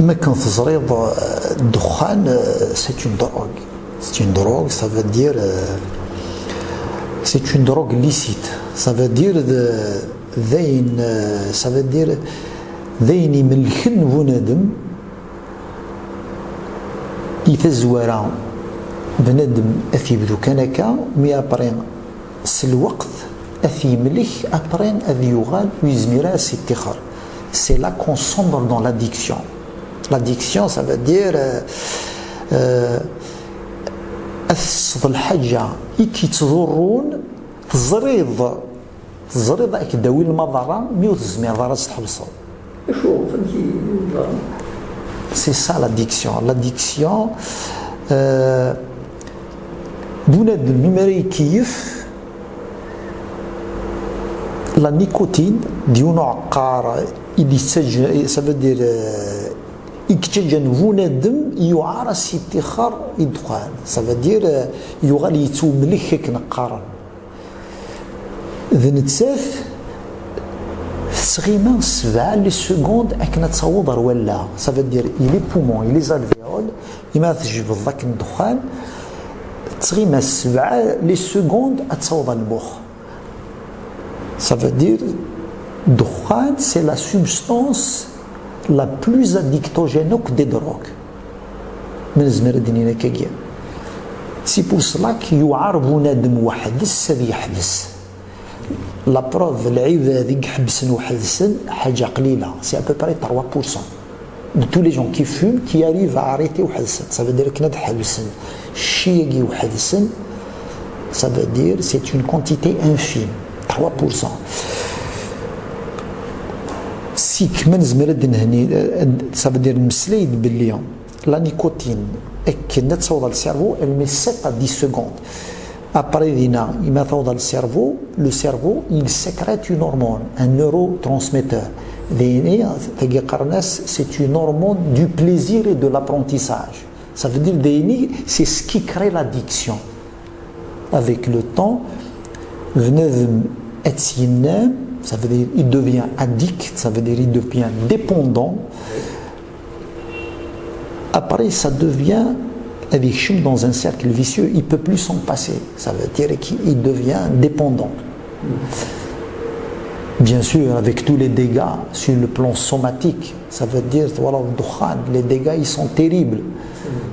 Mais quand le dukhan, c'est une drogue. C'est une drogue, ça veut dire. C'est une drogue licite. Ça veut dire. Ça veut dire. ذين يملكن بنادم يتزورا بنادم اثي بدو كانكا مي ابرين الوقت اثي ملك ابرين اذ يغال ويزميرا سيتخر. C'est là qu'on sombre dans l'addiction. L'addiction, ça veut dire أثصد الحاجة إكي تضرون تزريض أكي داوي المضرة ميو تزمير ضرر تحبصو. C'est ça l'addiction. L'addiction, بنادم مما يكيف la nicotine ديال نوع عقار اللي تسجل ça veut dire يكتجن بنادم يعرس اتخار الدخان ça veut dire يغالي يتوملك كنقارن ذنتساف تسغيما 7 لي سكوند اكنا تصوضر ولا ça veut dire لي بومون لي زالفيول يما تجيب ذاك الدخان تسغيما 7 لي سكوند تصوض المخ. Ça veut dire, Dukhan, c'est la substance la plus addictogène des drogues. C'est pour cela qu'il y a بنادم وحدس هذا يحبس. La preuve, العباد يحبسن وحدسن حاجة قليلة. C'est à peu près 3% de tous les gens qui fument qui arrivent à arrêter وحدسن. Ça veut dire كنا حبسن شيء وحدسن. Ça veut dire c'est une quantité infime. 3%. Si كمان زمرد نهني ça veut dire مسليد باللي la nicotine كنا تصوض السيرفو elle met 7 à 10 secondes. Après dina إما تصوض السيرفو le cerveau il sécrète une hormone un neurotransmetteur. ديني تجي قرناس c'est une hormone du plaisir et de l'apprentissage. Ça veut dire ديني c'est ce qui crée l'addiction. Avec le temps ça veut dire il devient addict, ça veut dire il devient dépendant. Après ça devient avec dans un cercle vicieux, il ne peut plus s'en passer. Ça veut dire qu'il devient dépendant. Bien sûr, avec tous les dégâts sur le plan somatique, ça veut dire voilà, les dégâts ils sont terribles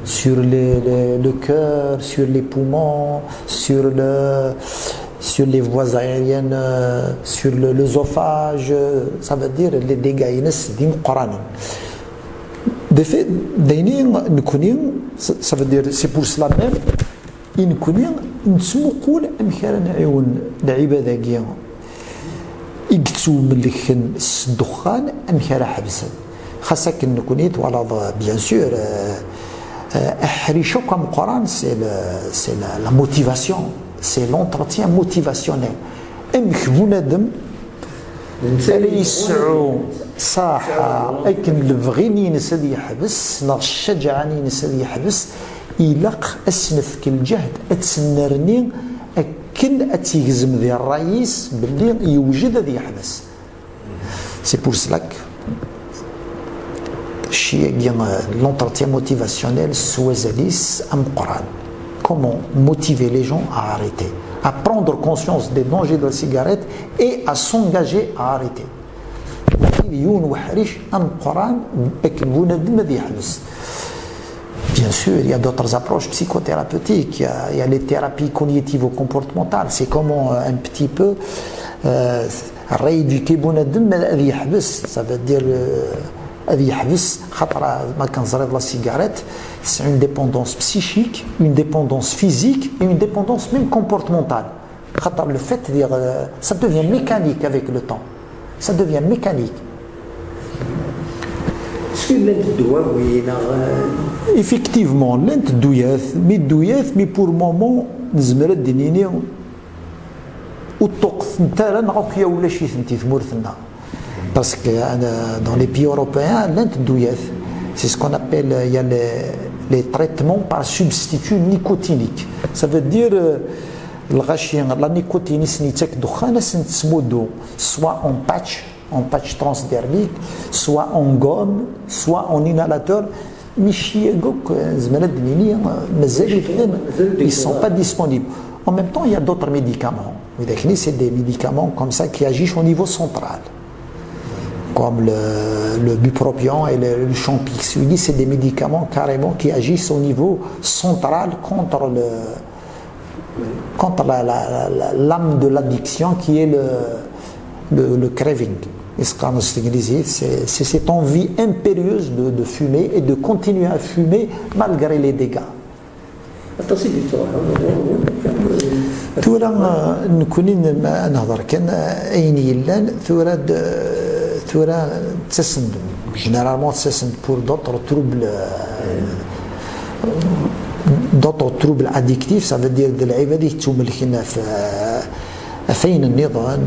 sur le cœur, sur les poumons, sur les voies aériennes, sur l'œsophage, ça veut dire les dégâts inès قرانين. De fait, ça veut dire c'est pour cela même إن كونين نسمقول أمكان نعيون العبادة كيا يكتسو ملك الدخان أمكان حبسا خاصة نكونيت ولا bien sûr أحريشو كم قران c'est la motivation. C'est l'entretien motivationnel. امك بنادم اللي يسعو صاحه لكن البغيني ينسى يحبس لا الشجعاني ينسى يحبس يلق اسنفك الجهد اتسنرني اكن اتيغزم ذي الرئيس باللي يوجد ذي يحبس. C'est pour cela que l'entretien motivationnel سوازاليس ام قران. Comment motiver les gens à arrêter, à prendre conscience des dangers de la cigarette et à s'engager à arrêter. Bien sûr, il y a d'autres approches psychothérapeutiques, il y a les thérapies cognitivo-comportementales, c'est comment un petit peu rééduquer بنادم ça veut dire هذه يحبس خاطر ما كنزريض لا سيجاريت c'est une dépendance psychique, une dépendance physique et une dépendance même comportementale. خاطر le fait de dire ça devient mécanique avec le temps. Ça devient mécanique. Effectivement, l'ent douyath, mais pour le moment, نزمر الدنيني والطقس نتاعنا نعطيها ولا شي ثنتي ثمورثنا. Parce que dans les pays européens, l'interdouilleth, c'est ce qu'on appelle il y a les traitements par substitut nicotinique. Ça veut dire la nicotine, soit en patch, en patch transdermique, soit en gomme, soit en inhalateur. Ils ne sont pas disponibles. En même temps, il y a d'autres médicaments. C'est des médicaments comme ça qui agissent au niveau central, comme le bupropion et le champix. C'est des médicaments carrément qui agissent au niveau central contre l'âme de l'addiction qui est le craving. C'est cette envie impérieuse de fumer et de continuer à fumer malgré les dégâts. ثورة نكونين نهضر كان أين يلان ثورة تسند généralement تسند pour d'autres troubles addictifs, ça veut dire اللعيبة اللي تملكنا في فين النظام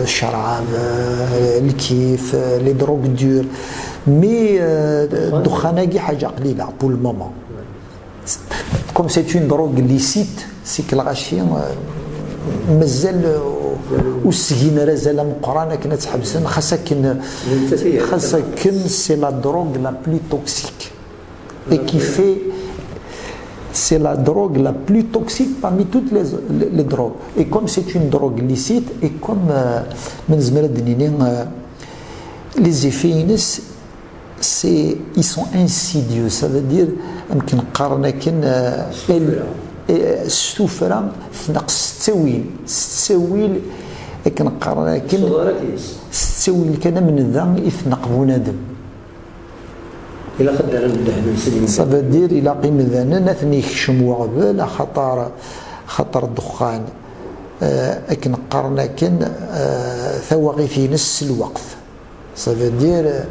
الشراب الكيف لي دروغ دور مي الدخان حاجة قليلة pour le moment. Comme c'est une drogue licite, c'est que الغاشي مازال والسجين رازال مقرانه كنا تحبسن خاصك c'est la drogue la plus toxique et qui fait c'est la drogue la plus toxique parmi toutes les drogues. Et comme c'est une drogue licite et comme les effets ils sont insidieux, ça veut dire السفرة نقص التسويل كنقرا التسويل كان من ذا يثنق بنادم إلا قدر نسلم صافا دير إلا قيم ذانا نثني يكشم وعبال خطر الدخان كنقرنا كن ثواغيثي نس الوقت صافا دير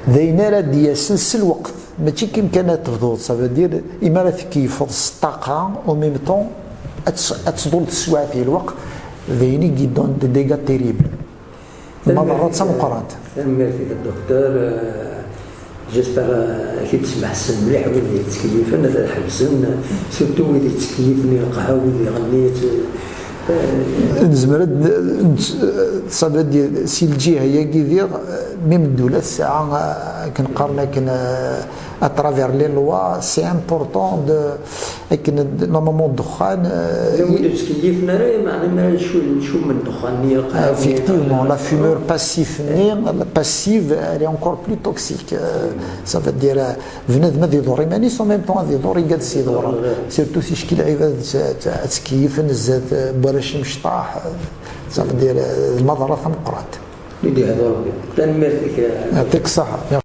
ذينا راه دياسنس الوقت ماشي كيما كانت تفضل صافا دير إما راه تكيفض الطاقة أو ميم طون تفضل تسوى في الوقت ذيني كي دون دي ديغا تيريبل مضرات سمقرات ميرسي الدكتور جيسبر كي تسمع السن مليح وين يتكيف انا حبسن سورتو وين يتكيفني القهوه اللي غنيت نزمرد صافا ديال سي الجهه هي كيدير ميم الدوله الساعه كنقارنا اترافير لي لوا سي امبورطون لكن نورمالمون الدخان تكيفنا راه معناتها شو من الدخان يلقى effectivement la fumeur passive elle est encore plus toxique ça veut dire بنادم هذا يضر مانيش en même temps يضر يجلس يضر سيرتو سي شكل عباد تكيف نزات بلاش مشطاح ça veut dire المضره ثم قرات يدي هذا ربي يعطيك الصحه.